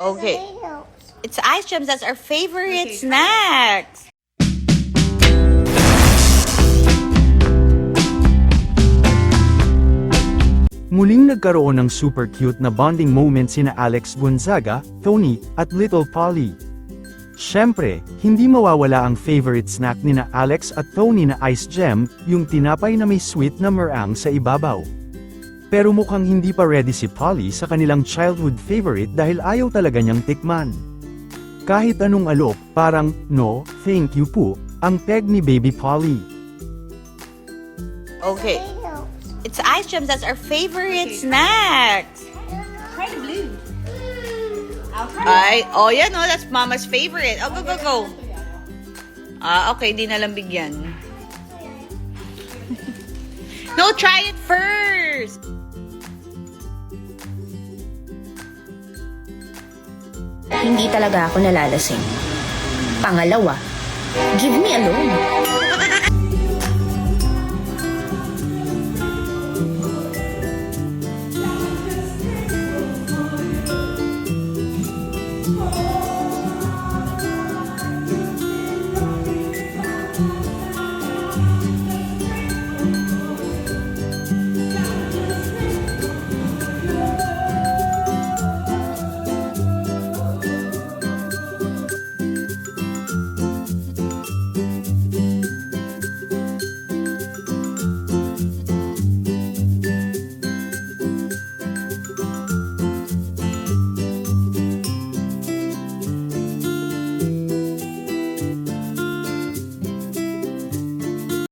Okay. It's ice gems. That's our favorite snacks. Muling nagkaroon ng super cute na bonding moment sina Alex Gonzaga, Tony, at Little Polly. Siyempre, hindi mawawala ang favorite snack nina Alex at Tony na ice gem, yung tinapay na may sweet na meringue sa ibabaw. Pero mukhang hindi pa ready si Polly sa kanilang childhood favorite dahil ayaw talaga niyang tikman. Kahit anong alok, parang, no, thank you po, ang peg ni Baby Polly. Okay. It's ice gems. That's our favorite snacks. Try the blue. I'll try Ay, oh yan, oh, that's Mama's favorite. Oh, go, go, go. Okay, di na lang bigyan. No, try it first. Hindi talaga ako nalalasing. Pangalawa, give me alone.